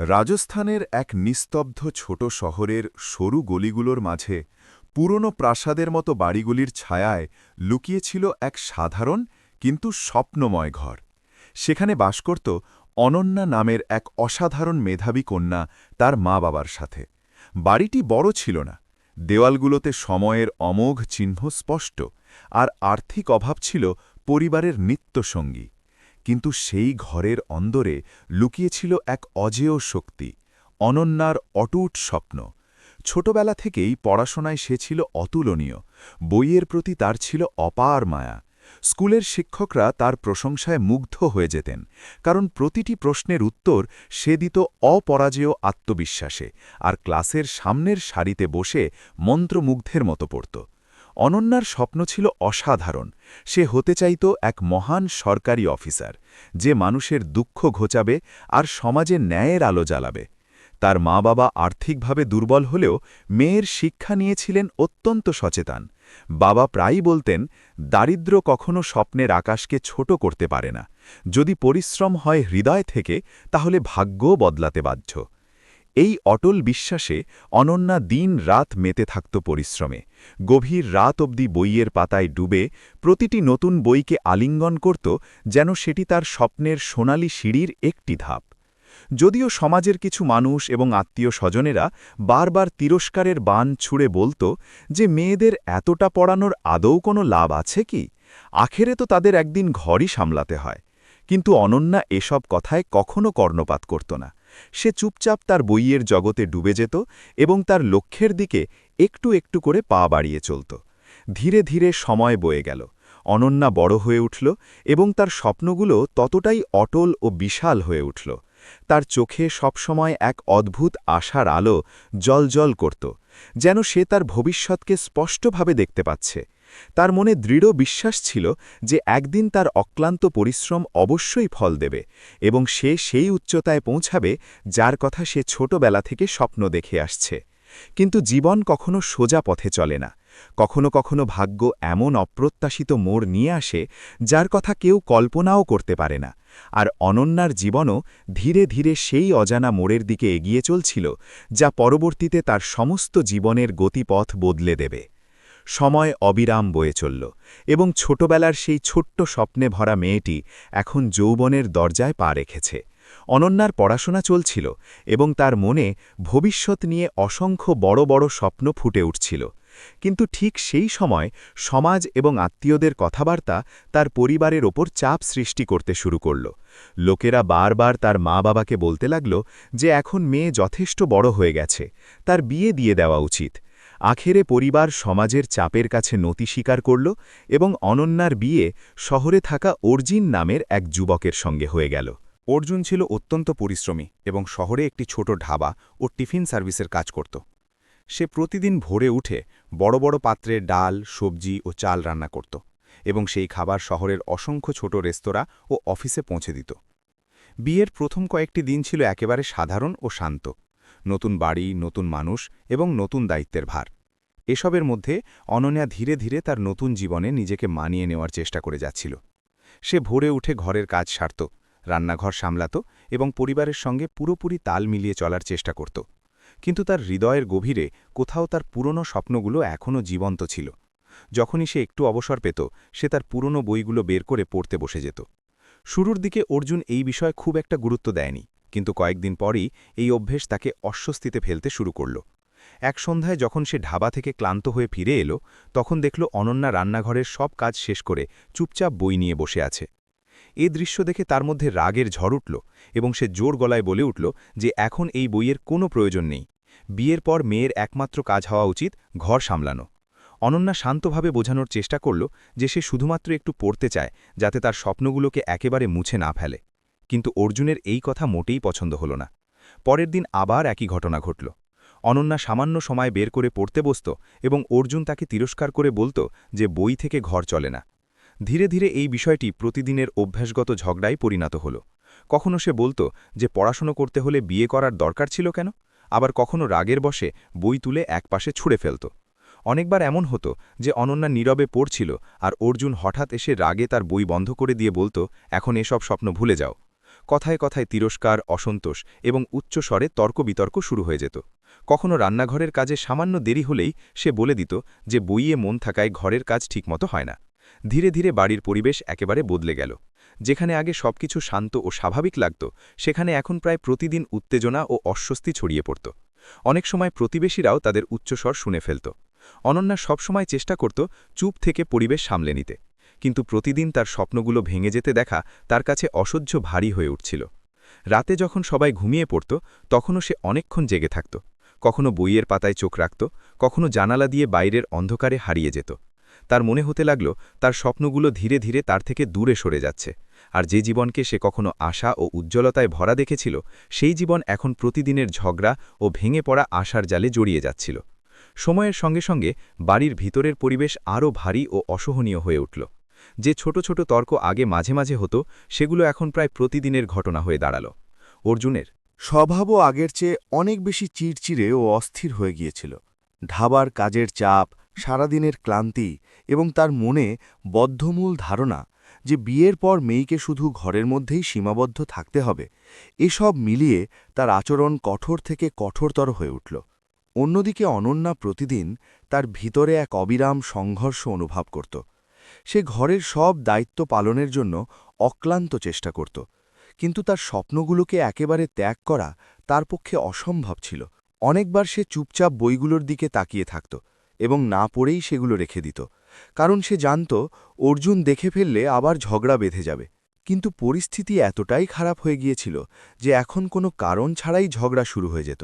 রাজস্থানের এক নিস্তব্ধ ছোট শহরের সরু গলিগুলোর মাঝে পুরনো প্রাসাদের মতো বাড়িগুলির ছায়ায় লুকিয়েছিল এক সাধারণ কিন্তু স্বপ্নময় ঘর। সেখানে বাস করত অনন্যা নামের এক অসাধারণ মেধাবী কন্যা তার মা-বাবার সাথে। বাড়িটি বড় ছিল না, দেওয়ালগুলোতে সময়ের অমোঘ চিহ্ন স্পষ্ট, আর আর্থিক অভাব ছিল পরিবারের নিত্যসঙ্গী। কিন্তু সেই ঘরের অন্দরে লুকিয়েছিল এক অজেয় শক্তি, অনন্যার অটুট স্বপ্ন। ছোটবেলা থেকেই পড়াশোনায় সে ছিল অতুলনীয়, বইয়ের প্রতি তার ছিল অপার মায়া। স্কুলের শিক্ষকরা তার প্রশংসায় মুগ্ধ হয়ে যেতেন, কারণ প্রতিটি প্রশ্নের উত্তর সে দিত অপরাজেয় আত্মবিশ্বাসে, আর ক্লাসের সামনের সারিতে বসে মন্ত্রমুগ্ধের মতো পড়ত। অনন্যার স্বপ্ন ছিল অসাধারণ। সে হতে চাইত এক মহান সরকারি অফিসার, যে মানুষের দুঃখ ঘোচাবে আর সমাজে ন্যায়ের আলো জ্বালাবে। তার মা-বাবা আর্থিকভাবে দুর্বল হলেও মেয়ের শিক্ষা নিয়েছিলেন অত্যন্ত সচেতন। বাবা প্রায়ই বলতেন, দারিদ্র্য কখনো স্বপ্নের আকাশকে ছোট করতে পারে না। যদি পরিশ্রম হয় হৃদয় থেকে, তাহলে ভাগ্যও বদলাতে বাধ্য। এই অটল বিশ্বাসে অনন্যা দিন রাত মেতে থাকত পরিশ্রমে। গভীর রাত অবধি বইয়ের পাতায় ডুবে প্রতিটি নতুন বইকে আলিঙ্গন করত, যেন সেটি তার স্বপ্নের সোনালি সিঁড়ির একটি ধাপ। যদিও সমাজের কিছু মানুষ এবং আত্মীয় স্বজনেরা বারবার তিরস্কারের বাণ ছুঁড়ে বলত যে মেয়েদের এতটা পড়ানোর আদৌ কোনো লাভ আছে কি, আখেরে তো তাদের একদিন ঘরই সামলাতে হয়। কিন্তু অনন্যা এসব কথায় কখনো কর্ণপাত করত না। সে চুপচাপ তার বইয়ের জগতে ডুবে যেত এবং তার লক্ষ্যের দিকে একটু একটু করে পা বাড়িয়ে চলত। ধীরে ধীরে সময় বয়ে গেল, অনন্যা বড় হয়ে উঠল এবং তার স্বপ্নগুলো ততটাই অটল ও বিশাল হয়ে উঠল। তার চোখে সবসময় এক অদ্ভুত আশার আলো জ্বলজ্বল করত, যেন সে তার ভবিষ্যৎকে স্পষ্টভাবে দেখতে পাচ্ছে। তার মনে দৃঢ় বিশ্বাস ছিল যে একদিন তার অক্লান্ত পরিশ্রম অবশ্যই ফল দেবে এবং সে সেই উচ্চতায় পৌঁছাবে যার কথা সে ছোটবেলা থেকে স্বপ্ন দেখে আসছে। কিন্তু জীবন কখনো সোজা পথে চলে না। কখনো কখনো ভাগ্য এমন অপ্রত্যাশিত মোড় নিয়ে আসে যার কথা কেউ কল্পনাও করতে পারে না। আর অনন্যার জীবনও ধীরে ধীরে সেই অজানা মোড়ের দিকে এগিয়ে চলছিল, যা পরবর্তীতে তার সমস্ত জীবনের গতিপথ বদলে দেবে। সময় অবিরাম বয়ে চলল এবং ছোটবেলার সেই ছোট্ট স্বপ্নে ভরা মেয়েটি এখন যৌবনের দরজায় পা রেখেছে। অনন্যার পড়াশোনা চলছিল এবং তার মনে ভবিষ্যৎ নিয়ে অসংখ্য বড় বড় স্বপ্ন ফুটে উঠছিল। কিন্তু ঠিক সেই সময় সমাজ এবং আত্মীয়দের কথাবার্তা তার পরিবারের ওপর চাপ সৃষ্টি করতে শুরু করল। লোকেরা বারবার তার মা-বাবাকে বলতে লাগল যে এখন মেয়ে যথেষ্ট বড় হয়ে গেছে, তার বিয়ে দিয়ে দেওয়া উচিত। আখেরে পরিবার সমাজের চাপের কাছে নতি স্বীকার করল এবং অনন্যার বিয়ে শহরে থাকা অর্জিন নামের এক যুবকের সঙ্গে হয়ে গেল। অর্জুন ছিল অত্যন্ত পরিশ্রমী এবং শহরে একটি ছোট ঢাবা ও টিফিন সার্ভিসের কাজ করত। সে প্রতিদিন ভোরে উঠে বড় বড় পাত্রে ডাল, সবজি ও চাল রান্না করত এবং সেই খাবার শহরের অসংখ্য ছোট রেস্তোরাঁ ও অফিসে পৌঁছে দিত। বিয়ের প্রথম কয়েকটি দিন ছিল একেবারে সাধারণ ও শান্ত। নতুন বাড়ি, নতুন মানুষ এবং নতুন দায়িত্বের ভার। এসবের মধ্যে অনন্যা ধীরে ধীরে তার নতুন জীবনে নিজেকে মানিয়ে নেওয়ার চেষ্টা করে যাচ্ছিল। সে ভোরে উঠে ঘরের কাজ সারত, রান্নাঘর সামলাত এবং পরিবারের সঙ্গে পুরোপুরি তাল মিলিয়ে চলার চেষ্টা করত। কিন্তু তার হৃদয়ের গভীরে কোথাও তার পুরনো স্বপ্নগুলো এখনও জীবন্ত ছিল। যখনই সে একটু অবসর পেত, সে তার পুরনো বইগুলো বের করে পড়তে বসে যেত। শুরুর দিকে অর্জুন এই বিষয়ে খুব একটা গুরুত্ব দেয়নি, কিন্তু কয়েকদিন পরই এই অভ্যেস তাকে অস্বস্তিতে ফেলতে শুরু করল। এক সন্ধ্যায় যখন সে ঢাবা থেকে ক্লান্ত হয়ে ফিরে এলো, তখন দেখল অনন্যা রান্নাঘরের সব কাজ শেষ করে চুপচাপ বই নিয়ে বসে আছে। এ দৃশ্য দেখে তার মধ্যে রাগের ঝড় উঠল এবং সে জোর গলায় বলে উঠল যে এখন এই বইয়ের কোনো প্রয়োজন নেই। বিয়ের পর মেয়ের একমাত্র কাজ হওয়া উচিত ঘর সামলানো। অনন্যা শান্তভাবে বোঝানোর চেষ্টা করল যে সে শুধুমাত্র একটু পড়তে চায়, যাতে তার স্বপ্নগুলোকে একেবারে মুছে না ফেলে। কিন্তু অর্জুনের এই কথা মোটেই পছন্দ হল না। পরের দিন আবার একই ঘটনা ঘটল। অনন্যা সামান্য সময় বের করে পড়তে বসত এবং অর্জুন তাকে তিরস্কার করে বলত যে বই থেকে ঘর চলে না। ধীরে ধীরে এই বিষয়টি প্রতিদিনের অভ্যাসগত ঝগড়ায় পরিণত হল। কখনো সে বলত যে পড়াশোনা করতে হলে বিয়ে করার দরকার ছিল কেন, আবার কখনো রাগের বশে বই তুলে একপাশে ছুঁড়ে ফেলত। অনেকবার এমন হতো যে অনন্যা নীরবে পড়ছিল আর অর্জুন হঠাৎ এসে রাগে তার বই বন্ধ করে দিয়ে বলত, এখন এসব স্বপ্ন ভুলে যাও। কথায় কথায় তিরস্কার, অসন্তোষ এবং উচ্চ স্বরে তর্ক-বিতর্ক শুরু হয়ে যেত। কখনো রান্নাঘরের কাজে সামান্য দেরি হলেই সে বলে দিত যে বইয়ে মন থাকায় ঘরের কাজ ঠিকমতো হয় না। ধীরে ধীরে বাড়ির পরিবেশ একেবারে বদলে গেল। যেখানে আগে সবকিছু শান্ত ও স্বাভাবিক লাগত, সেখানে এখন প্রায় প্রতিদিন উত্তেজনা ও অস্বস্তি ছড়িয়ে পড়ত। অনেক সময় প্রতিবেশীরাও তাদের উচ্চস্বর শুনে ফেলত। অনন্যা সবসময় চেষ্টা করত চুপ থেকে পরিবেশ সামলে নিতে, কিন্তু প্রতিদিন তার স্বপ্নগুলো ভেঙে যেতে দেখা তার কাছে অসহ্য ভারী হয়ে উঠছিল। রাতে যখন সবাই ঘুমিয়ে পড়ত, তখনও সে অনেকক্ষণ জেগে থাকত। কখনো বইয়ের পাতায় চোখ রাখত, কখনো জানালা দিয়ে বাইরের অন্ধকারে হারিয়ে যেত। তার মনে হতে লাগল তার স্বপ্নগুলো ধীরে ধীরে তার থেকে দূরে সরে যাচ্ছে, আর যে জীবনকে সে কখনো আশা ও উজ্জ্বলতায় ভরা দেখেছিল, সেই জীবন এখন প্রতিদিনের ঝগড়া ও ভেঙে পড়া আশার জালে জড়িয়ে যাচ্ছিল। সময়ের সঙ্গে সঙ্গে বাড়ির ভিতরের পরিবেশ আরও ভারী ও অসহনীয় হয়ে উঠল। যে ছোট ছোট তর্ক আগে মাঝে মাঝে হতো, সেগুলো এখন প্রায় প্রতিদিনের ঘটনা হয়ে দাঁড়াল। অর্জুনের স্বভাবও আগের চেয়ে অনেক বেশি চিড়চিড়ে ও অস্থির হয়ে গিয়েছিল। ঢাবার কাজের চাপ, সারাদিনের ক্লান্তি এবং তার মনে বদ্ধমূল ধারণা যে বিয়ের পর মেয়েকে শুধু ঘরের মধ্যেই সীমাবদ্ধ থাকতে হবে, এসব মিলিয়ে তার আচরণ কঠোর থেকে কঠোরতর হয়ে উঠল। অন্যদিকে অনন্যা প্রতিদিন তার ভিতরে এক অবিরাম সংঘর্ষ অনুভব করত। সে ঘরের সব দায়িত্ব পালনের জন্য অক্লান্ত চেষ্টা করত, কিন্তু তার স্বপ্নগুলোকে একেবারে ত্যাগ করা তার পক্ষে অসম্ভব ছিল। অনেকবার সে চুপচাপ বইগুলোর দিকে তাকিয়ে থাকত এবং না পড়েই সেগুলো রেখে দিত, কারণ সে জানত অর্জুন দেখে ফেললে আবার ঝগড়া বেঁধে যাবে। কিন্তু পরিস্থিতি এতটাই খারাপ হয়ে গিয়েছিল যে এখন কোনো কারণ ছাড়াই ঝগড়া শুরু হয়ে যেত।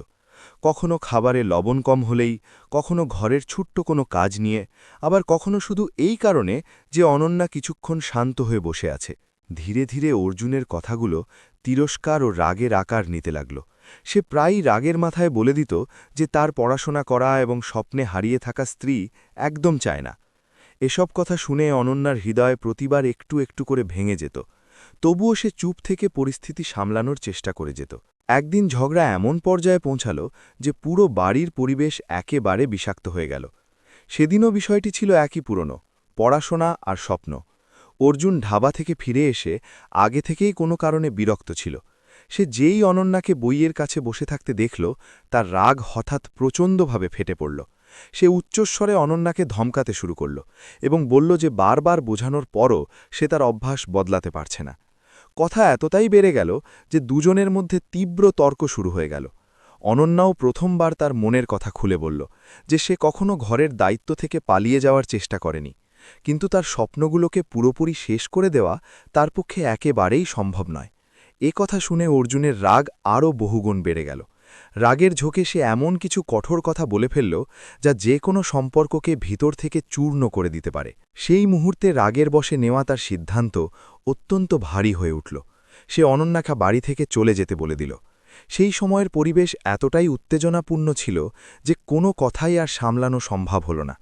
কখনো খাবারে লবণ কম হলেই, কখনো ঘরের ছোট্ট কোনো কাজ নিয়ে, আবার কখনো শুধু এই কারণে যে অনন্যা কিছুক্ষণ শান্ত হয়ে বসে আছে। ধীরে ধীরে অর্জুনের কথাগুলো তিরস্কার ও রাগের আকার নিতে লাগল। সে প্রায়ই রাগের মাথায় বলে দিত যে তার পড়াশোনা করা এবং স্বপ্নে হারিয়ে থাকা স্ত্রী একদম চায় না। এসব কথা শুনে অনন্যার হৃদয় প্রতিবার একটু একটু করে ভেঙে যেত। তবুও সে চুপ থেকে পরিস্থিতি সামলানোর চেষ্টা করে যেত। একদিন ঝগড়া এমন পর্যায়ে পৌঁছাল যে পুরো বাড়ির পরিবেশ একেবারে বিষাক্ত হয়ে গেল। সেদিনও বিষয়টি ছিল একই পুরনো, পড়াশোনা আর স্বপ্ন। অর্জুন ঢাবা থেকে ফিরে এসে আগে থেকেই কোনো কারণে বিরক্ত ছিল। সে যেই অনন্যাকে বইয়ের কাছে বসে থাকতে দেখল, তার রাগ হঠাৎ প্রচণ্ডভাবে ফেটে পড়ল। সে উচ্চস্বরে অনন্যাকে ধমকাতে শুরু করল এবং বলল যে বারবার বোঝানোর পরও সে তার অভ্যাস বদলাতে পারছে না। কথা এতটাই বেড়ে গেল যে দুজনের মধ্যে তীব্র তর্ক শুরু হয়ে গেল। অনন্যাও প্রথমবার তার মনের কথা খুলে বলল যে সে কখনো ঘরের দায়িত্ব থেকে পালিয়ে যাওয়ার চেষ্টা করেনি, কিন্তু তার স্বপ্নগুলোকে পুরোপুরি শেষ করে দেওয়া তার পক্ষে একেবারেই সম্ভব নয়। এ কথা শুনে অর্জুনের রাগ আরও বহুগুণ বেড়ে গেল। রাগের ঝোঁকে সে এমন কিছু কঠোর কথা বলে ফেলল যা যে কোনো সম্পর্ককে ভিতর থেকে চূর্ণ করে দিতে পারে। সেই মুহূর্তে রাগের বশে নেওয়া তার সিদ্ধান্ত অত্যন্ত ভারী হয়ে উঠল। সে অনন্যাকে বাড়ি থেকে চলে যেতে বলে দিল। সেই সময়ের পরিবেশ এতটাই উত্তেজনাপূর্ণ ছিল যে কোনো কথাই আর সামলানো সম্ভব হল না।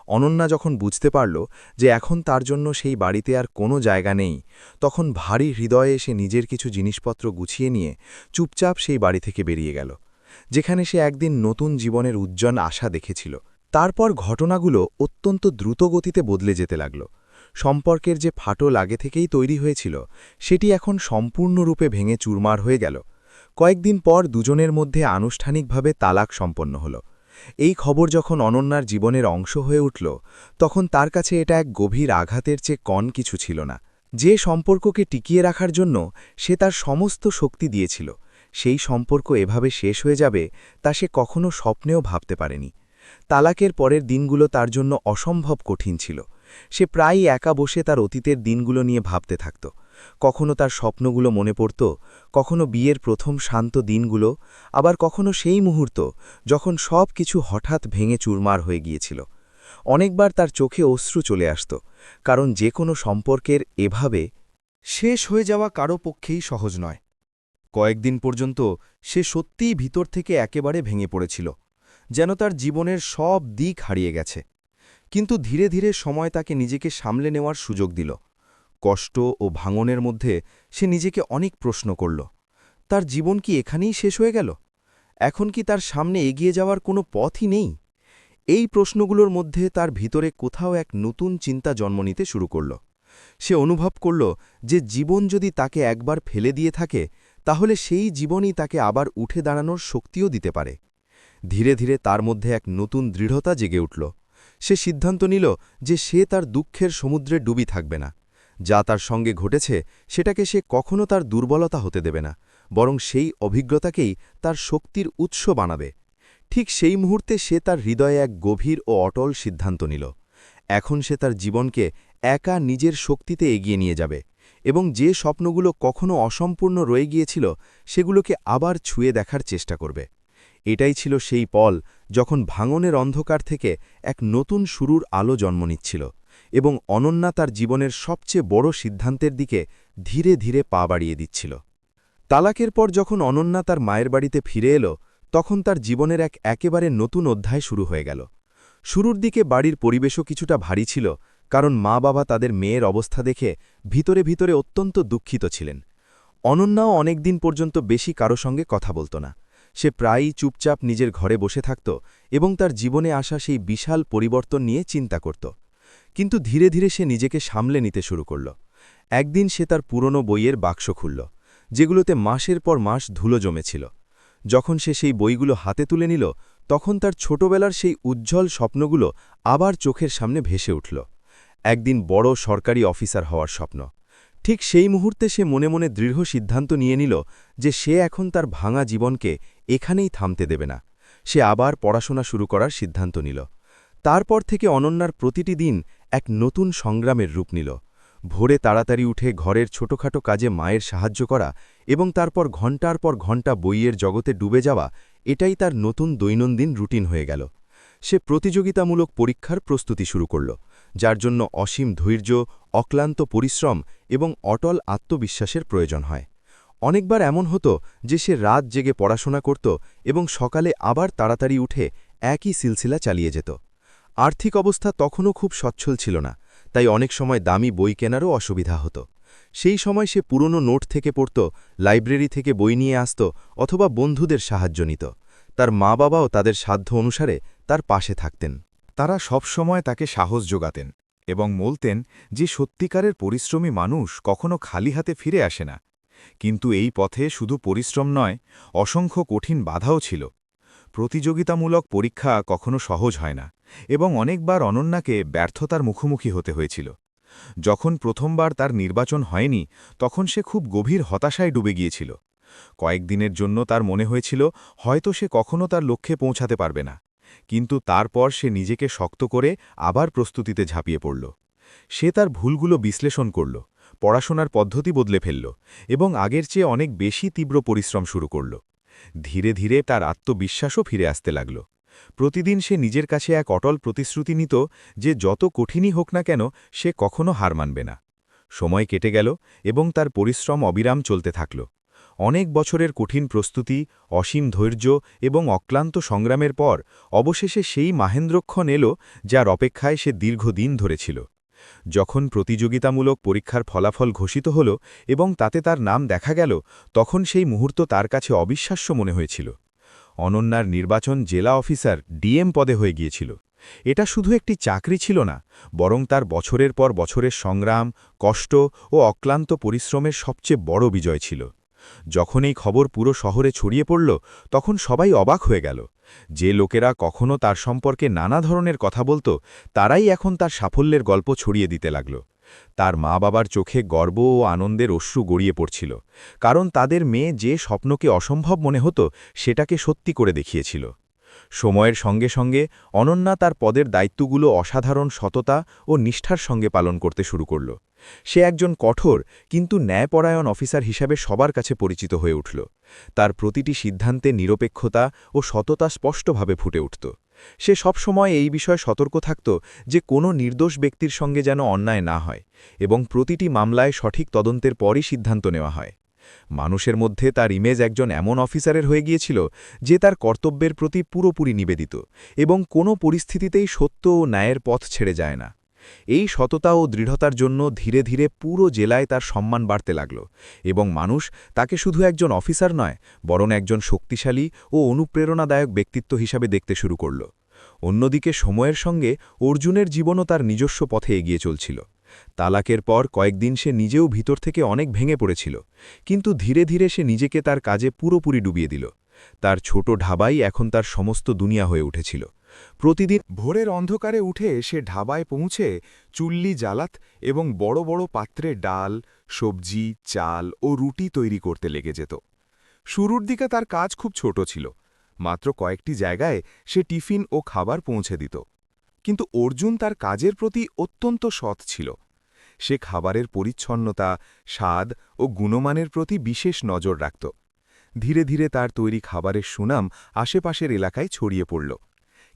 অনন্যা যখন বুঝতে পারল যে এখন তার জন্য সেই বাড়িতে আর কোনো জায়গা নেই, তখন ভারী হৃদয়ে সে নিজের কিছু জিনিসপত্র গুছিয়ে নিয়ে চুপচাপ সেই বাড়ি থেকে বেরিয়ে গেল, যেখানে সে একদিন নতুন জীবনের উজ্জ্বল আশা দেখেছিল। তারপর ঘটনাগুলো অত্যন্ত দ্রুত গতিতে বদলে যেতে লাগল। সম্পর্কের যে ফাটল আগে থেকেই তৈরি হয়েছিল, সেটি এখন সম্পূর্ণরূপে ভেঙে চুরমার হয়ে গেল। কয়েকদিন পর দুজনের মধ্যে আনুষ্ঠানিকভাবে তালাক সম্পন্ন হল। এই খবর যখন অনন্যার জীবনের অংশ হয়ে উঠল, তখন তার কাছে এটা এক গভীর আঘাতের চেয়ে কম কিছু ছিল না। যে সম্পর্ককে টিকিয়ে রাখার জন্য সে তার সমস্ত শক্তি দিয়েছিল, সেই সম্পর্ক এভাবে শেষ হয়ে যাবে তা সে কখনো স্বপ্নেও ভাবতে পারেনি। তালাকের পরের দিনগুলো তার জন্য অসম্ভব কঠিন ছিল। সে প্রায়ই একা বসে তার অতীতের দিনগুলো নিয়ে ভাবতে থাকত। কখনো তার স্বপ্নগুলো মনে পড়ত, কখনো বিয়ের প্রথম শান্ত দিনগুলো, আবার কখনো সেই মুহূর্ত যখন সব কিছু হঠাৎ ভেঙে চুরমার হয়ে গিয়েছিল। অনেকবার তার চোখে অশ্রু চলে আসত, কারণ যে কোনো সম্পর্কের এভাবে শেষ হয়ে যাওয়া কারো পক্ষেই সহজ নয়। কয়েকদিন পর্যন্ত সে সত্যিই ভিতর থেকে একেবারে ভেঙে পড়েছিল, যেন তার জীবনের সব দিক হারিয়ে গেছে। কিন্তু ধীরে ধীরে সময় তাকে নিজেকে সামলে নেওয়ার সুযোগ দিল। কষ্ট ও ভাঙনের মধ্যে সে নিজেকে অনেক প্রশ্ন করল, তার জীবন কি এখানেই শেষ হয়ে গেল? এখন কি তার সামনে এগিয়ে যাওয়ার কোনো পথই নেই? এই প্রশ্নগুলোর মধ্যে তার ভিতরে কোথাও এক নতুন চিন্তা জন্ম নিতে শুরু করল। সে অনুভব করল যে জীবন যদি তাকে একবার ফেলে দিয়ে থাকে তাহলে সেই জীবনই তাকে আবার উঠে দাঁড়ানোর শক্তিও দিতে পারে। ধীরে ধীরে তার মধ্যে এক নতুন দৃঢ়তা জেগে উঠল। সে সিদ্ধান্ত নিল যে সে তার দুঃখের সমুদ্রে ডুবি থাকবে না। যা তার সঙ্গে ঘটেছে সেটাকে সে কখনো তার দুর্বলতা হতে দেবে না, বরং সেই অভিজ্ঞতাকেই তার শক্তির উৎস বানাবে। ঠিক সেই মুহূর্তে সে তার হৃদয়ে এক গভীর ও অটল সিদ্ধান্ত নিল। এখন সে তার জীবনকে একা নিজের শক্তিতে এগিয়ে নিয়ে যাবে এবং যে স্বপ্নগুলো কখনো অসম্পূর্ণ রয়ে গিয়েছিল সেগুলোকে আবার ছুঁয়ে দেখার চেষ্টা করবে। এটাই ছিল সেই পল যখন ভাঙনের অন্ধকার থেকে এক নতুন শুরুর আলো জন্ম নিচ্ছিল এবং অনন্যা তার জীবনের সবচেয়ে বড় সিদ্ধান্তের দিকে ধীরে ধীরে পা বাড়িয়ে দিচ্ছিল। তালাকের পর যখন অনন্যা তার মায়ের বাড়িতে ফিরে এলো তখন তার জীবনের একেবারে নতুন অধ্যায় শুরু হয়ে গেল। শুরুর দিকে বাড়ির পরিবেশও কিছুটা ভারী ছিল, কারণ মা বাবা তাদের মেয়ের অবস্থা দেখে ভিতরে ভিতরে অত্যন্ত দুঃখিত ছিলেন। অনন্যাও অনেকদিন পর্যন্ত বেশি কারো সঙ্গে কথা বলত না। সে প্রায়ই চুপচাপ নিজের ঘরে বসে থাকত এবং তার জীবনে আসা সেই বিশাল পরিবর্তন নিয়ে চিন্তা করত। কিন্তু ধীরে ধীরে সে নিজেকে সামলে নিতে শুরু করল। একদিন সে তার পুরনো বইয়ের বাক্স খুলল, যেগুলোতে মাসের পর মাস ধুলো জমেছিল। যখন সে সেই বইগুলো হাতে তুলে নিল তখন তার ছোটবেলার সেই উজ্জ্বল স্বপ্নগুলো আবার চোখের সামনে ভেসে উঠল। একদিন বড় সরকারি অফিসার হওয়ার স্বপ্ন। ঠিক সেই মুহূর্তে সে মনে মনে দৃঢ় সিদ্ধান্ত নিয়ে নিল যে সে এখন তার ভাঙা জীবনকে এখানেই থামতে দেবে না। সে আবার পড়াশোনা শুরু করার সিদ্ধান্ত নিল। তারপর থেকে অনন্যার প্রতিটি দিন এক নতুন সংগ্রামের রূপ নিল। ভোরে তাড়াতাড়ি উঠে ঘরের ছোটখাটো কাজে মায়ের সাহায্য করা এবং তারপর ঘণ্টার পর ঘণ্টা বইয়ের জগতে ডুবে যাওয়া, এটাই তার নতুন দৈনন্দিন রুটিন হয়ে গেল। সে প্রতিযোগিতামূলক পরীক্ষার প্রস্তুতি শুরু করল, যার জন্য অসীম ধৈর্য, অক্লান্ত পরিশ্রম এবং অটল আত্মবিশ্বাসের প্রয়োজন হয়। অনেকবার এমন হতো যে সে রাত জেগে পড়াশোনা করত এবং সকালে আবার তাড়াতাড়ি উঠে একই সিলসিলা চালিয়ে যেত। আর্থিক অবস্থা তখনও খুব সচ্ছল ছিল না, তাই অনেক সময় দামি বই কেনারও অসুবিধা হতো। সেই সময় সে পুরনো নোট থেকে পড়ত, লাইব্রেরি থেকে বই নিয়ে আসত অথবা বন্ধুদের সাহায্য নিত। তার মা বাবাও তাদের সাধ্য অনুসারে তার পাশে থাকতেন। তারা সবসময় তাকে সাহস যোগাতেন এবং বলতেন যে সত্যিকারের পরিশ্রমী মানুষ কখনো খালি হাতে ফিরে আসে না। কিন্তু এই পথে শুধু পরিশ্রম নয়, অসংখ্য কঠিন বাধাও ছিল। প্রতিযোগিতামূলক পরীক্ষা কখনো সহজ হয় না এবং অনেকবার অনন্যাকে ব্যর্থতার মুখোমুখি হতে হয়েছিল। যখন প্রথমবার তার নির্বাচন হয়নি তখন সে খুব গভীর হতাশায় ডুবে গিয়েছিল। কয়েকদিনের জন্য তার মনে হয়েছিল হয়তো সে কখনো তার লক্ষ্যে পৌঁছাতে পারবে না। কিন্তু তারপর সে নিজেকে শক্ত করে আবার প্রস্তুতিতে ঝাঁপিয়ে পড়ল। সে তার ভুলগুলো বিশ্লেষণ করল, পড়াশোনার পদ্ধতি বদলে ফেলল এবং আগের চেয়ে অনেক বেশি তীব্র পরিশ্রম শুরু করল। ধীরে ধীরে তার আত্মবিশ্বাসও ফিরে আসতে লাগল। প্রতিদিন সে নিজের কাছে এক অটল প্রতিশ্রুতি নিত যে যত কঠিনই হোক না কেন সে কখনো হার মানবে না। সময় কেটে গেল এবং তার পরিশ্রম অবিরাম চলতে থাকল। অনেক বছরের কঠিন প্রস্তুতি, অসীম ধৈর্য এবং অক্লান্ত সংগ্রামের পর অবশেষে সেই মাহেন্দ্রক্ষণ এল যার অপেক্ষায় সে দীর্ঘদিন ধরেছিল। যখন প্রতিযোগিতামূলক পরীক্ষার ফলাফল ঘোষিত হল এবং তাতে তার নাম দেখা গেল, তখন সেই মুহূর্ত তার কাছে অবিশ্বাস্য মনে হয়েছিল। অনন্যার নির্বাচন জেলা অফিসার ডিএম পদে হয়ে গিয়েছিল। এটা শুধু একটি চাকরি ছিল না, বরং তার বছরের পর বছরের সংগ্রাম, কষ্ট ও অক্লান্ত পরিশ্রমের সবচেয়ে বড় বিজয় ছিল। যখন এই খবর পুরো শহরে ছড়িয়ে পড়ল তখন সবাই অবাক হয়ে গেল। যে লোকেরা কখনো তার সম্পর্কে নানা ধরনের কথা বলত, তারাই এখন তার সাফল্যের গল্প ছড়িয়ে দিতে লাগল। তার মা বাবার চোখে গর্ব ও আনন্দের অশ্রু গড়িয়ে পড়ছিল, কারণ তাদের মেয়ে যে স্বপ্নকে অসম্ভব মনে হতো সেটাকে সত্যি করে দেখিয়েছিল। সময়ের সঙ্গে সঙ্গে অনন্যা তার পদের দায়িত্বগুলো অসাধারণ সততা ও নিষ্ঠার সঙ্গে পালন করতে শুরু করল। সে একজন কঠোর কিন্তু ন্যায়পরায়ণ অফিসার হিসাবে সবার কাছে পরিচিত হয়ে উঠল। তার প্রতিটি সিদ্ধান্তে নিরপেক্ষতা ও সততা স্পষ্টভাবে ফুটে উঠত। সে সবসময় এই বিষয়ে সতর্ক থাকত যে কোনো নির্দোষ ব্যক্তির সঙ্গে যেন অন্যায় না হয় এবং প্রতিটি মামলায় সঠিক তদন্তের পরই সিদ্ধান্ত নেওয়া হয়। মানুষের মধ্যে তার ইমেজ একজন এমন অফিসারের হয়ে গিয়েছিল যে তার কর্তব্যের প্রতি পুরোপুরি নিবেদিত এবং কোনো পরিস্থিতিতেই সত্য ও ন্যায়ের পথ ছেড়ে যায় না। এই সততা ও দৃঢ়তার জন্য ধীরে ধীরে পুরো জেলায় তার সম্মান বাড়তে লাগল এবং মানুষ তাকে শুধু একজন অফিসার নয়, বরং একজন শক্তিশালী ও অনুপ্রেরণাদায়ক ব্যক্তিত্ব হিসাবে দেখতে শুরু করল। অন্যদিকে সময়ের সঙ্গে অর্জুনের জীবনও তার নিজস্ব পথে এগিয়ে চলছিল। তালাকের পর কয়েকদিন সে নিজেও ভিতর থেকে অনেক ভেঙে পড়েছিল, কিন্তু ধীরে ধীরে সে নিজেকে তার কাজে পুরোপুরি ডুবিয়ে দিল। তার ছোট ঢাবাই এখন তার সমস্ত দুনিয়া হয়ে উঠেছিল। প্রতিদিন ভোরের অন্ধকারে উঠে সে ঢাবায় পৌঁছে চুল্লি জ্বালাত এবং বড় বড় পাত্রে ডাল, সবজি, চাল ও রুটি তৈরি করতে লেগে যেত। শুরুর দিকে তার কাজ খুব ছোট ছিল, মাত্র কয়েকটি জায়গায় সে টিফিন ও খাবার পৌঁছে দিত। কিন্তু অর্জুন তার কাজের প্রতি অত্যন্ত সৎ ছিল। সে খাবারের পরিচ্ছন্নতা, স্বাদ ও গুণমানের প্রতি বিশেষ নজর রাখত। ধীরে ধীরে তার তৈরি খাবারের সুনাম আশেপাশের এলাকায় ছড়িয়ে পড়ল।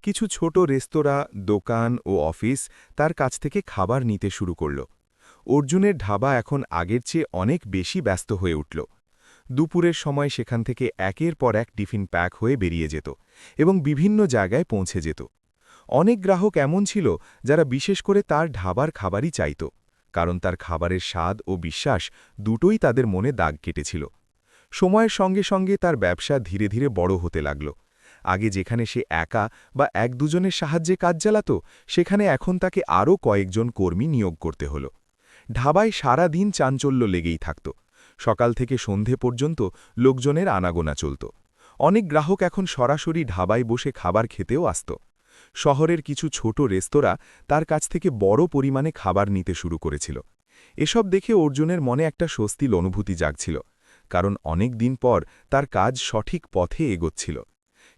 কিছু ছোট রেস্তোরাঁ, দোকান ও অফিস তার কাছ থেকে খাবার নিতে শুরু করল। অর্জুনের ঢাবা এখন আগের চেয়ে অনেক বেশি ব্যস্ত হয়ে উঠল। দুপুরের সময় সেখান থেকে একের পর এক টিফিন প্যাক হয়ে বেরিয়ে যেত এবং বিভিন্ন জায়গায় পৌঁছে যেত। অনেক গ্রাহক এমন ছিল যারা বিশেষ করে তার ঢাবার খাবারই চাইত, কারণ তার খাবারের স্বাদ ও বিশ্বাস দুটোই তাদের মনে দাগ কেটেছিল। সময়ের সঙ্গে সঙ্গে তার ব্যবসা ধীরে ধীরে বড় হতে লাগল। আগে যেখানে সে একা বা এক দুজনের সাহায্যে কাজ চালাত, সেখানে এখন তাকে আরও কয়েকজন কর্মী নিয়োগ করতে হল। ঢাবায় সারা দিন চাঞ্চল্য লেগেই থাকত। সকাল থেকে সন্ধে পর্যন্ত লোকজনের আনাগোনা চলত। অনেক গ্রাহক এখন সরাসরি ঢাবায় বসে খাবার খেতেও আসত। শহরের কিছু ছোট রেস্তোরাঁ তার কাছ থেকে বড় পরিমাণে খাবার নিতে শুরু করেছিল। এসব দেখে অর্জুনের মনে একটা স্বস্তির অনুভূতি জাগছিল, কারণ অনেক দিন পর তার কাজ সঠিক পথে এগোচ্ছিল।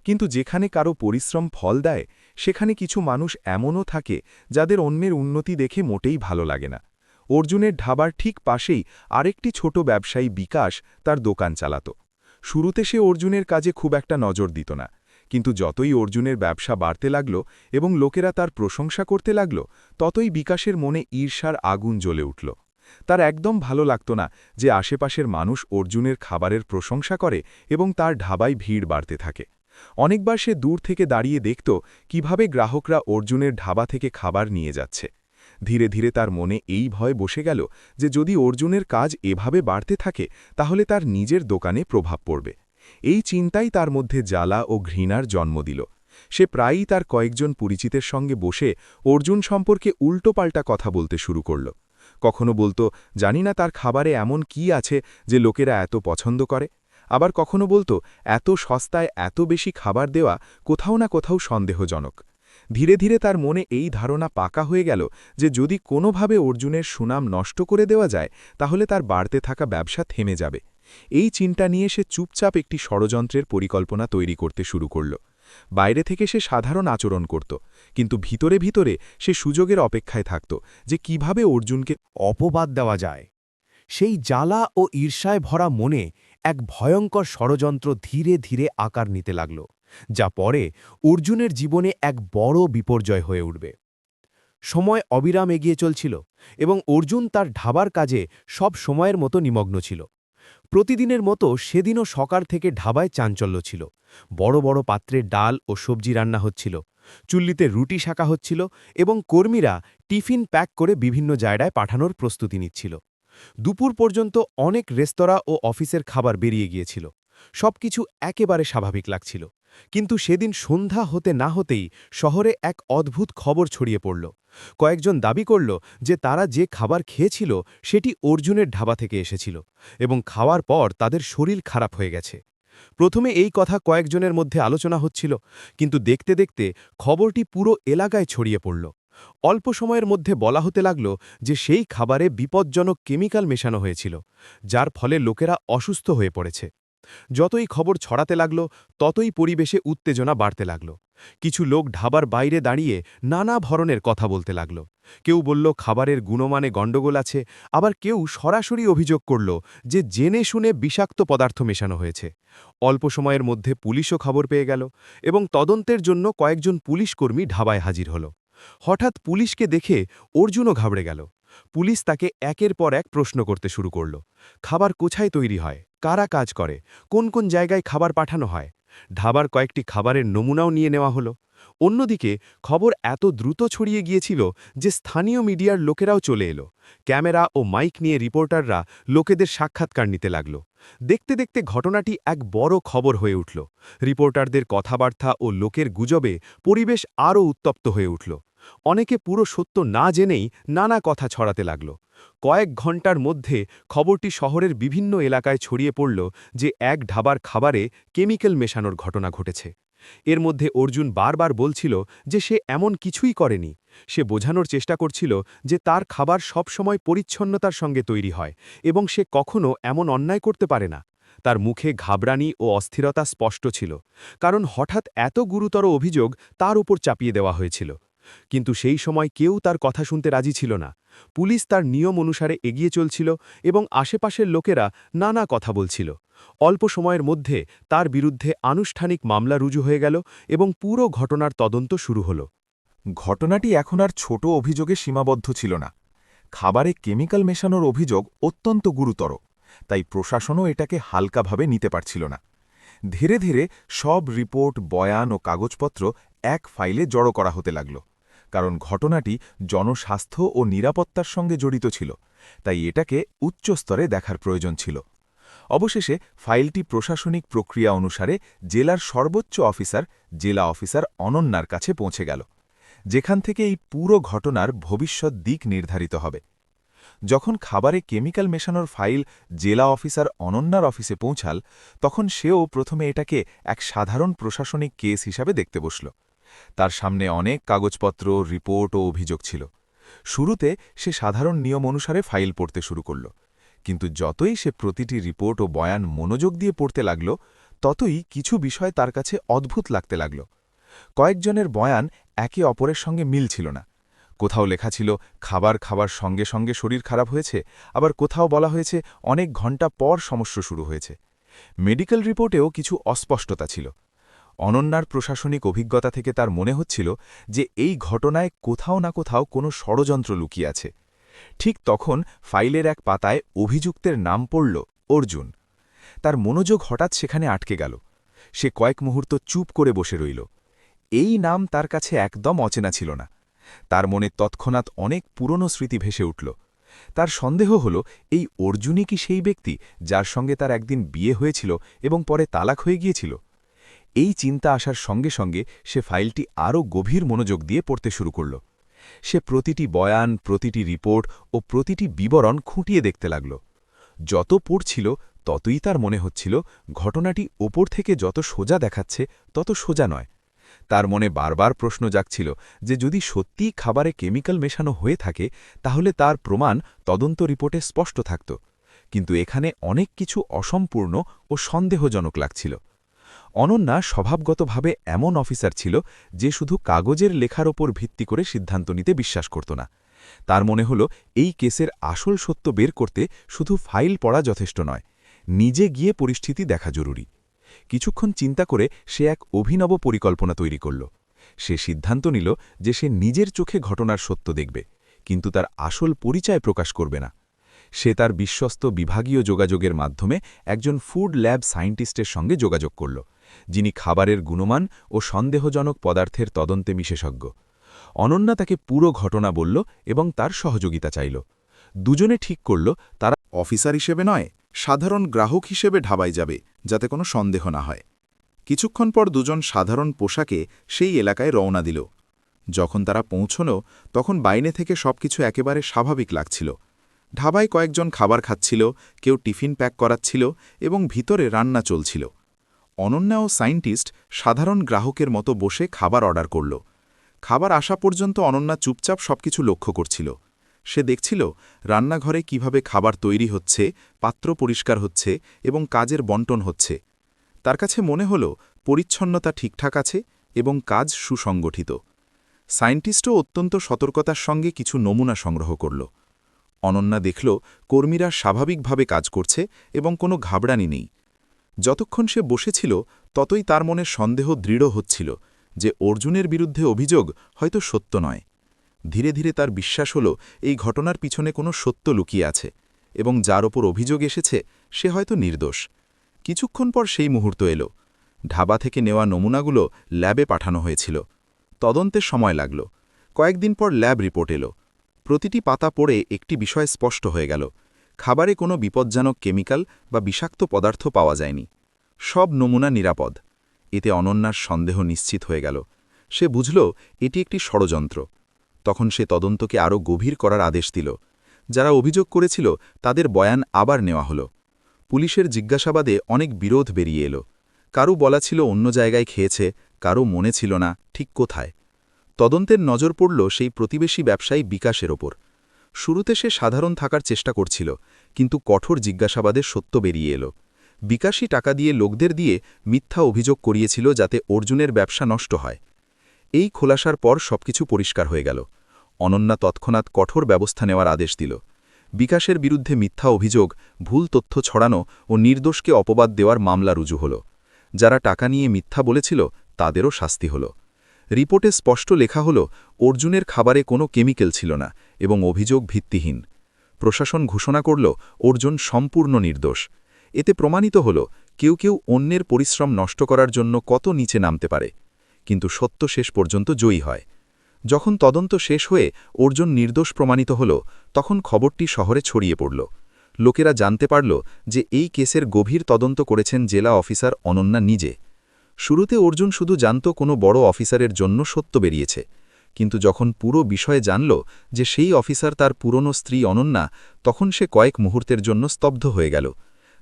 কিন্তু যেখানে কারো পরিশ্রম ফল দেয়, সেখানে কিছু মানুষ এমনও থাকে যাদের অন্যের উন্নতি দেখে মোটেই ভালো লাগে না। অর্জুনের ঢাবার ঠিক পাশেই আরেকটি ছোট ব্যবসায়ী বিকাশ তার দোকান চালাত। শুরুতে সে অর্জুনের কাজে খুব একটা নজর দিত না, কিন্তু যতই অর্জুনের ব্যবসা বাড়তে লাগল এবং লোকেরা তার প্রশংসা করতে লাগল, ততই বিকাশের মনে ঈর্ষার আগুন জ্বলে উঠল। তার একদম ভালো লাগত না যে আশেপাশের মানুষ অর্জুনের খাবারের প্রশংসা করে এবং তার ঢাবায় ভিড় বাড়তে থাকে। অনেকবার সে দূর থেকে দাঁড়িয়ে দেখত কিভাবে গ্রাহকরা অর্জুনের ঢাবা থেকে খাবার নিয়ে যাচ্ছে। ধীরে ধীরে তার মনে এই ভয় বসে গেল যে যদি অর্জুনের কাজ এভাবে বাড়তে থাকে, তাহলে তার নিজের দোকানে প্রভাব পড়বে। এই চিন্তাই তার মধ্যে জ্বালা ও ঘৃণার জন্ম দিল। সে প্রায়ই তার কয়েকজন পরিচিতের সঙ্গে বসে অর্জুন সম্পর্কে উল্টোপাল্টা কথা বলতে শুরু করল। কখনো বলতো, জানি না তার খাবারে এমন কি আছে যে লোকেরা এত পছন্দ করে। আবার কখনো বলতো, এত সস্তায় এত বেশি খাবার দেওয়া কোথাও না কোথাও সন্দেহজনক। ধীরে ধীরে তার মনে এই ধারণা পাকা হয়ে গেল যে যদি কোনোভাবে অর্জুনের সুনাম নষ্ট করে দেওয়া যায়, তাহলে তার বাড়তে থাকা ব্যবসা থেমে যাবে। এই চিন্তা নিয়ে সে চুপচাপ একটি ষড়যন্ত্রের পরিকল্পনা তৈরি করতে শুরু করল। বাইরে থেকে সে সাধারণ আচরণ করত, কিন্তু ভিতরে ভিতরে সে সুযোগের অপেক্ষায় থাকত যে কিভাবে অর্জুনকে অপবাদ দেওয়া যায়। সেই জ্বালা ও ঈর্ষায় ভরা মনে এক ভয়ঙ্কর ষড়যন্ত্র ধীরে ধীরে আকার নিতে লাগল, যা পরে অর্জুনের জীবনে এক বড় বিপর্যয় হয়ে উঠবে। সময় অবিরাম এগিয়ে চলছিল এবং অর্জুন তার ঢাবার কাজে সব সময়ের মতো নিমগ্ন ছিল। প্রতিদিনের মতো সেদিনও সকাল থেকে ঢাবায় চাঞ্চল্য ছিল। বড় বড় পাত্রে ডাল ও সবজি রান্না হচ্ছিল, চুল্লিতে রুটি শাকা হচ্ছিল এবং কর্মীরা টিফিন প্যাক করে বিভিন্ন জায়গায় পাঠানোর প্রস্তুতি নিচ্ছিল। দুপুর পর্যন্ত অনেক রেস্তোরাঁ ও অফিসের খাবার বেরিয়ে গিয়েছিল। সবকিছু একেবারে স্বাভাবিক লাগছিল, কিন্তু সেদিন সন্ধ্যা হতে না হতেই শহরে এক অদ্ভুত খবর ছড়িয়ে পড়ল। কয়েকজন দাবি করল যে তারা যে খাবার খেয়েছিল সেটি অর্জুনের ঢাবা থেকে এসেছিল এবং খাওয়ার পর তাদের শরীর খারাপ হয়ে গেছে। প্রথমে এই কথা কয়েকজনের মধ্যে আলোচনা হচ্ছিল, কিন্তু দেখতে দেখতে খবরটি পুরো এলাকায় ছড়িয়ে পড়ল। অল্প সময়ের মধ্যে বলা হতে লাগল যে সেই খাবারে বিপজ্জনক কেমিক্যাল মেশানো হয়েছিল, যার ফলে লোকেরা অসুস্থ হয়ে পড়েছে। যতই খবর ছড়াতে লাগল, ততই পরিবেশে উত্তেজনা বাড়তে লাগল। কিছু লোক ঢাবার বাইরে দাঁড়িয়ে নানা ধরনের কথা বলতে লাগল। কেউ বলল খাবারের গুণমানে গণ্ডগোল আছে, আবার কেউ সরাসরি অভিযোগ করল যে জেনে শুনে বিষাক্ত পদার্থ মেশানো হয়েছে। অল্প সময়ের মধ্যে পুলিশও খবর পেয়ে গেল এবং তদন্তের জন্য কয়েকজন পুলিশকর্মী ঢাবায় হাজির হল। হঠাৎ পুলিশকে দেখে অর্জুনও ঘাবড়ে গেল। পুলিশ তাকে একের পর এক প্রশ্ন করতে শুরু করল। খাবার কোথায় তৈরি হয়, কারা কাজ করে, কোন কোন জায়গায় খাবার পাঠানো হয়। ঢাবার কয়েকটি খাবারের নমুনাও নিয়ে নেওয়া হলো। অন্যদিকে খবর এত দ্রুত ছড়িয়ে গিয়েছিল যে স্থানীয় মিডিয়ার লোকেরাও চলে এলো। ক্যামেরা ও মাইক নিয়ে রিপোর্টাররা লোকেদের সাক্ষাৎকার নিতে লাগল। দেখতে দেখতে ঘটনাটি এক বড় খবর হয়ে উঠল। রিপোর্টারদের কথাবার্তা ও লোকের গুজবে পরিবেশ আরও উত্তপ্ত হয়ে উঠল। অনেকে পুরো সত্য না জেনেই নানা কথা ছড়াতে লাগল। কয়েক ঘন্টার মধ্যে খবরটি শহরের বিভিন্ন এলাকায় ছড়িয়ে পড়ল যে এক ধাবার খাবারে কেমিক্যাল মেশানোর ঘটনা ঘটেছে। এর মধ্যে অর্জুন বারবার বলছিল যে সে এমন কিছুই করেনি। সে বোঝানোর চেষ্টা করছিল যে তার খাবার সবসময় পরিচ্ছন্নতার সঙ্গে তৈরি হয় এবং সে কখনো এমন অন্যায় করতে পারে না। তার মুখে ঘাবড়ানি ও অস্থিরতা স্পষ্ট ছিল, কারণ হঠাৎ এত গুরুতর অভিযোগ তার উপর চাপিয়ে দেওয়া হয়েছিল। কিন্তু সেই সময় কেউ তার কথা শুনতে রাজি ছিল না। পুলিশ তার নিয়ম অনুসারে এগিয়ে চলছিল এবং আশেপাশের লোকেরা নানা কথা বলছিল। অল্প সময়ের মধ্যে তার বিরুদ্ধে আনুষ্ঠানিক মামলা রুজু হয়ে গেল এবং পুরো ঘটনার তদন্ত শুরু হল। ঘটনাটি এখন আর ছোট অভিযোগে সীমাবদ্ধ ছিল না। খাবারে কেমিক্যাল মেশানোর অভিযোগ অত্যন্ত গুরুতর, তাই প্রশাসনও এটাকে হালকাভাবে নিতে পারছিল না। ধীরে ধীরে সব রিপোর্ট, বয়ান ও কাগজপত্র এক ফাইলে জড়ো করা হতে লাগল, কারণ ঘটনাটি জনস্বাস্থ্য ও নিরাপত্তার সঙ্গে জড়িত ছিল, তাই এটাকে উচ্চ স্তরে দেখার প্রয়োজন ছিল। অবশেষে ফাইলটি প্রশাসনিক প্রক্রিয়া অনুসারে জেলার সর্বোচ্চ অফিসার, জেলা অফিসার অনন্যার কাছে পৌঁছে গেল, যেখান থেকে এই পুরো ঘটনার ভবিষ্যৎ দিক নির্ধারিত হবে। যখন খাবারে কেমিক্যাল মেশানোর ফাইল জেলা অফিসার অনন্যার অফিসে পৌঁছাল, তখন সেও প্রথমে এটাকে এক সাধারণ প্রশাসনিক কেস হিসাবে দেখতে বসল। তার সামনে অনেক কাগজপত্র, রিপোর্ট ও অভিযোগ ছিল। শুরুতে সে সাধারণ নিয়ম অনুসারে ফাইল পড়তে শুরু করল, কিন্তু যতই সে প্রতিটি রিপোর্ট ও বয়ান মনোযোগ দিয়ে পড়তে লাগল, ততই কিছু বিষয় তার কাছে অদ্ভুত লাগতে লাগল। কয়েকজনের বয়ান একে অপরের সঙ্গে মিল ছিল না। কোথাও লেখা ছিল খাবার খাবার সঙ্গে সঙ্গে শরীর খারাপ হয়েছে, আবার কোথাও বলা হয়েছে অনেক ঘণ্টা পর সমস্যা শুরু হয়েছে। মেডিকেল রিপোর্টেও কিছু অস্পষ্টতা ছিল। অনন্যার প্রশাসনিক অভিজ্ঞতা থেকে তার মনে হচ্ছিল যে এই ঘটনায় কোথাও না কোথাও কোনো ষড়যন্ত্র লুকিয়ে আছে। ঠিক তখন ফাইলের এক পাতায় অভিযুক্তের নাম পড়ল অর্জুন। তার মনোযোগ হঠাৎ সেখানে আটকে গেল। সে কয়েক মুহূর্ত চুপ করে বসে রইল। এই নাম তার কাছে একদম অচেনা ছিল না। তার মনে তৎক্ষণাৎ অনেক পুরনো স্মৃতি ভেসে উঠল। তার সন্দেহ হল, এই অর্জুনই কি সেই ব্যক্তি যার সঙ্গে তার একদিন বিয়ে হয়েছিল এবং পরে তালাক হয়ে গিয়েছিল? এই চিন্তা আসার সঙ্গে সঙ্গে সে ফাইলটি আরও গভীর মনোযোগ দিয়ে পড়তে শুরু করল। সে প্রতিটি বয়ান, প্রতিটি রিপোর্ট ও প্রতিটি বিবরণ খুঁটিয়ে দেখতে লাগল। যত পড়ছিল ততই তার মনে হচ্ছিল ঘটনাটি ওপর থেকে যত সোজা দেখাচ্ছে তত সোজা নয়। তার মনে বারবার প্রশ্ন জাগছিল যে যদি সত্যিই খাবারে কেমিক্যাল মেশানো হয়ে থাকে, তাহলে তার প্রমাণ তদন্ত রিপোর্টে স্পষ্ট থাকত। কিন্তু এখানে অনেক কিছু অসম্পূর্ণ ও সন্দেহজনক লাগছিল। অনন্যা স্বভাবগতভাবে এমন অফিসার ছিল যে শুধু কাগজের লেখার ওপর ভিত্তি করে সিদ্ধান্ত নিতে বিশ্বাস করত না। তার মনে হল এই কেসের আসল সত্য বের করতে শুধু ফাইল পড়া যথেষ্ট নয়, নিজে গিয়ে পরিস্থিতি দেখা জরুরি। কিছুক্ষণ চিন্তা করে সে এক অভিনব পরিকল্পনা তৈরি করল। সে সিদ্ধান্ত নিল যে সে নিজের চোখে ঘটনার সত্য দেখবে, কিন্তু তার আসল পরিচয় প্রকাশ করবে না। সে তার বিশ্বস্ত বিভাগীয় যোগাযোগের মাধ্যমে একজন ফুড ল্যাব সায়েন্টিস্টের সঙ্গে যোগাযোগ করল, যিনি খাবারের গুণমান ও সন্দেহজনক পদার্থের তদন্তে বিশেষজ্ঞ। অনন্যা তাকে পুরো ঘটনা বলল এবং তার সহযোগিতা চাইল। দুজনে ঠিক করল তারা অফিসার হিসেবে নয়, সাধারণ গ্রাহক হিসেবে ঢাবায় যাবে, যাতে কোনো সন্দেহ না হয়। কিছুক্ষণ পর দুজন সাধারণ পোশাকে সেই এলাকায় রওনা দিল। যখন তারা পৌঁছল, তখন বাইরে থেকে সবকিছু একেবারে স্বাভাবিক লাগছিল। ঢাবায় কয়েকজন খাবার খাচ্ছিল, কেউ টিফিন প্যাক করাচ্ছিল এবং ভিতরে রান্না চলছিল। অনন্যা ও সায়েন্টিস্ট সাধারণ গ্রাহকের মতো বসে খাবার অর্ডার করল। খাবার আসা পর্যন্ত অনন্যা চুপচাপ সবকিছু লক্ষ্য করছিল। সে দেখছিল রান্নাঘরে কিভাবে খাবার তৈরি হচ্ছে, পাত্র পরিষ্কার হচ্ছে এবং কাজের বন্টন হচ্ছে। তার কাছে মনে হল পরিচ্ছন্নতা ঠিকঠাক আছে এবং কাজ সুসংগঠিত। সায়েন্টিস্টও অত্যন্ত সতর্কতার সঙ্গে কিছু নমুনা সংগ্রহ করল। অনন্যা দেখল কর্মীরা স্বাভাবিকভাবে কাজ করছে এবং কোনো ঘাবড়ানি নেই। যতক্ষণ সে বসেছিল ততই তার মনে সন্দেহ দৃঢ় হচ্ছিল যে অর্জুনের বিরুদ্ধে অভিযোগ হয়তো সত্য নয়। ধীরে ধীরে তার বিশ্বাস হল এই ঘটনার পিছনে কোনো সত্য লুকিয়ে আছে এবং যার ওপর অভিযোগ এসেছে সে হয়তো নির্দোষ। কিছুক্ষণ পর সেই মুহূর্ত এলো। ঢাবা থেকে নেওয়া নমুনাগুলো ল্যাবে পাঠানো হয়েছিল। তদন্তের সময় লাগল। কয়েকদিন পর ল্যাব রিপোর্ট এলো। প্রতিটি পাতা পড়ে একটি বিষয় স্পষ্ট হয়ে গেল, খাবারে কোনো বিপজ্জনক কেমিক্যাল বা বিষাক্ত পদার্থ পাওয়া যায়নি। সব নমুনা নিরাপদ। এতে অনন্যার সন্দেহ নিশ্চিত হয়ে গেল। সে বুঝল এটি একটি ষড়যন্ত্র। তখন সে তদন্তকে আরও গভীর করার আদেশ দিল। যারা অভিযোগ করেছিল তাদের বয়ান আবার নেওয়া হলো। পুলিশের জিজ্ঞাসাবাদে অনেক বিরোধ বেরিয়ে এলো। কারও বলা ছিল অন্য জায়গায় খেয়েছে, কারও মনে ছিল না ঠিক কোথায়। তদন্তের নজর পড়ল সেই প্রতিবেশী ব্যবসায়ী বিকাশের ওপর। শুরুতে সে সাধারণ থাকার চেষ্টা করছিল, কিন্তু কঠোর জিজ্ঞাসাবাদে সত্য বেরিয়ে এলো। বিকাশই টাকা দিয়ে লোকদের দিয়ে মিথ্যা অভিযোগ করিয়েছিল যাতে অর্জুনের ব্যবসা নষ্ট হয়। এই খোলাসার পর সবকিছু পরিষ্কার হয়ে গেল। অনন্যা তৎক্ষণাৎ কঠোর ব্যবস্থা নেওয়ার আদেশ দিল। বিকাশের বিরুদ্ধে মিথ্যা অভিযোগ, ভুল তথ্য ছড়ানো ও নির্দোষকে অপবাদ দেওয়ার মামলা রুজু হল। যারা টাকা নিয়ে মিথ্যা বলেছিল তাদেরও শাস্তি হল। রিপোর্টে স্পষ্ট লেখা হল অর্জুনের খাবারে কোনো কেমিক্যাল ছিল না এবং অভিযোগ ভিত্তিহীন। প্রশাসন ঘোষণা করল অর্জুন সম্পূর্ণ নির্দোষ। এতে প্রমাণিত হল কেউ কেউ অন্যের পরিশ্রম নষ্ট করার জন্য কত নিচে নামতে পারে, কিন্তু সত্য শেষ পর্যন্ত জয়ী হয়। যখন তদন্ত শেষ হয়ে অর্জুন নির্দোষ প্রমাণিত হল, তখন খবরটি শহরে ছড়িয়ে পড়ল। লোকেরা জানতে পারল যে এই কেসের গভীর তদন্ত করেছেন জেলা অফিসার অনন্যা নিজে। শুরুতে অর্জুন শুধু জানত কোনো বড় অফিসারের জন্য সত্য বেরিয়েছে, কিন্তু যখন পুরো বিষয়ে জানল যে সেই অফিসার তার পুরনো স্ত্রী অনন্যা, তখন সে কয়েক মুহূর্তের জন্য স্তব্ধ হয়ে গেল।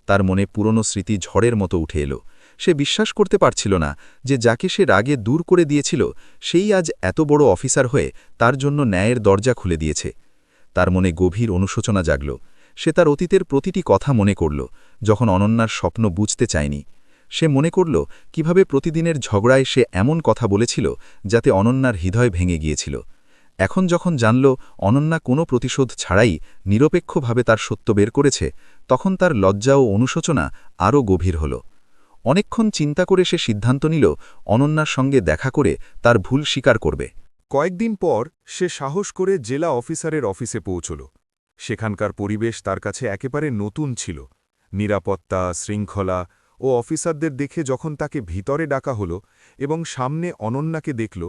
তার মনে পুরনো স্মৃতি ঝড়ের মতো উঠে এলো। সে বিশ্বাস করতে পারছিল না যে যাকে সে রাগে দূর করে দিয়েছিল সেই আজ এত বড় অফিসার হয়ে তার জন্য ন্যায়ের দরজা খুলে দিয়েছে। তার মনে গভীর অনুশোচনা জাগল। সে তার অতীতের প্রতিটি কথা মনে করল, যখন অনন্যার স্বপ্ন বুঝতে চায়নি। সে মনে করল কিভাবে প্রতিদিনের ঝগড়ায় সে এমন কথা বলেছিল যাতে অনন্যার হৃদয় ভেঙে গিয়েছিল। এখন যখন জানল অনন্যা কোনো প্রতিশোধ ছাড়াই নিরপেক্ষভাবে তার সত্য বের করেছে, তখন তার লজ্জা ও অনুশোচনা আরও গভীর হল। অনেকক্ষণ চিন্তা করে সে সিদ্ধান্ত নিল অনন্যার সঙ্গে দেখা করে তার ভুল স্বীকার করবে। কয়েকদিন পর সে সাহস করে জেলা অফিসারের অফিসে পৌঁছল। সেখানকার পরিবেশ তার কাছে একেবারে নতুন ছিল। নিরাপত্তা, শৃঙ্খলা ও অফিসারদের দেখে যখন তাকে ভিতরে ডাকা হলো এবং সামনে অনন্যাকে দেখল,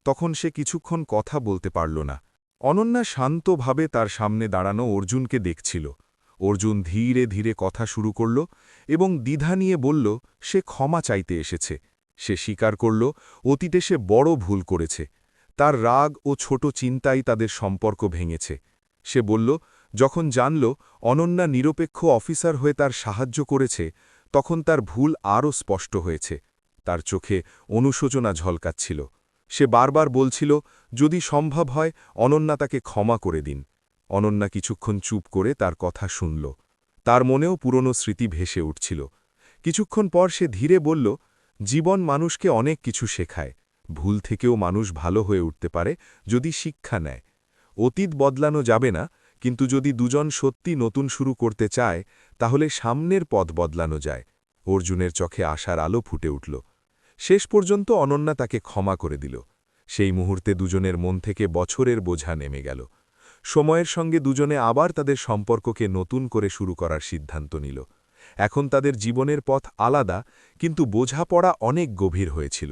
তখন সে কিছুক্ষণ কথা বলতে পারল না। অনন্যা শান্তভাবে তার সামনে দাঁড়ানো অর্জুনকে দেখছিল। অর্জুন ধীরে ধীরে কথা শুরু করল এবং দ্বিধা নিয়ে বলল সে ক্ষমা চাইতে এসেছে। সে স্বীকার করল অতীতে সে বড় ভুল করেছে। তার রাগ ও ছোট চিন্তাই তাদের সম্পর্ক ভেঙেছে। সে বলল যখন জানল অনন্যা নিরপেক্ষ অফিসার হয়ে তার সাহায্য করেছে, তখন তার ভুল আরও স্পষ্ট হয়েছে। তার চোখে অনুশোচনা ঝলকাচ্ছিল। সে বারবার বলছিল যদি সম্ভব হয় অনন্যা তাকে ক্ষমা করে দিন। অনন্যা কিছুক্ষণ চুপ করে তার কথা শুনল। তার মনেও পুরনো স্মৃতি ভেসে উঠছিল। কিছুক্ষণ পর সে ধীরে বলল, জীবন মানুষকে অনেক কিছু শেখায়। ভুল থেকেও মানুষ ভালো হয়ে উঠতে পারে যদি শিক্ষা নেয়। অতীত বদলানো যাবে না, কিন্তু যদি দুজন সত্যি নতুন শুরু করতে চায়, তাহলে সামনের পথ বদলানো যায়। অর্জুনের চোখে আশার আলো ফুটে উঠল। শেষ পর্যন্ত অনন্যা তাকে ক্ষমা করে দিল। সেই মুহূর্তে দুজনের মন থেকে বছরের বোঝা নেমে গেল। সময়ের সঙ্গে দুজনে আবার তাদের সম্পর্ককে নতুন করে শুরু করার সিদ্ধান্ত নিল। এখন তাদের জীবনের পথ আলাদা, কিন্তু বোঝাপড়া অনেক গভীর হয়েছিল।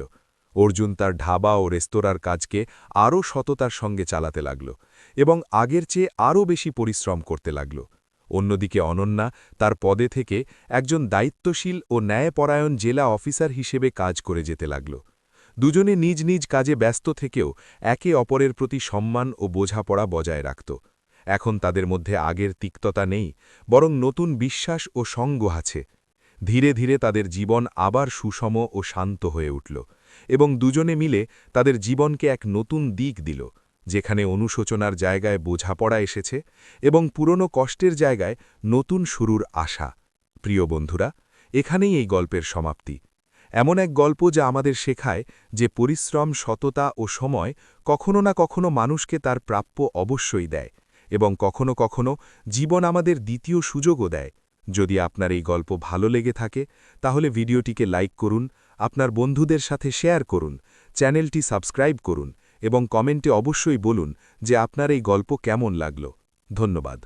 অর্জুন তার ঢাবা ও রেস্তোরাঁর কাজকে আরও সততার সঙ্গে চালাতে লাগল এবং আগের চেয়ে আরও বেশি পরিশ্রম করতে লাগল। অন্যদিকে অনন্যা তার পদে থেকে একজন দায়িত্বশীল ও ন্যায়পরায়ণ জেলা অফিসার হিসেবে কাজ করে যেতে লাগল। দুজনে নিজ নিজ কাজে ব্যস্ত থেকেও একে অপরের প্রতি সম্মান ও বোঝাপড়া বজায় রাখত। এখন তাদের মধ্যে আগের তিক্ততা নেই, বরং নতুন বিশ্বাস ও সঙ্গ আছে। ধীরে ধীরে তাদের জীবন আবার সুষম ও শান্ত হয়ে উঠল এবং দুজনে মিলে তাদের জীবনকে এক নতুন দিক দিল, যেখানে অনুশোচনার জায়গায় বোঝাপড়া এসেছে এবং পুরনো কষ্টের জায়গায় নতুন শুরুর আশা। প্রিয় বন্ধুরা, এখানেই এই গল্পের সমাপ্তি। এমন এক গল্প যা আমাদের শেখায় যে পরিশ্রম, সততা ও সময় কখনো না কখনো মানুষকে তার প্রাপ্য অবশ্যই দেয় এবং কখনো কখনো জীবন আমাদের দ্বিতীয় সুযোগও দেয়। যদি আপনার এই গল্প ভালো লেগে থাকে, তাহলে ভিডিওটিকে লাইক করুন, আপনার বন্ধুদের সাথে শেয়ার করুন, চ্যানেলটি সাবস্ক্রাইব করুন এবং কমেন্টে অবশ্যই বলুন যে আপনার এই গল্প কেমন লাগলো। ধন্যবাদ।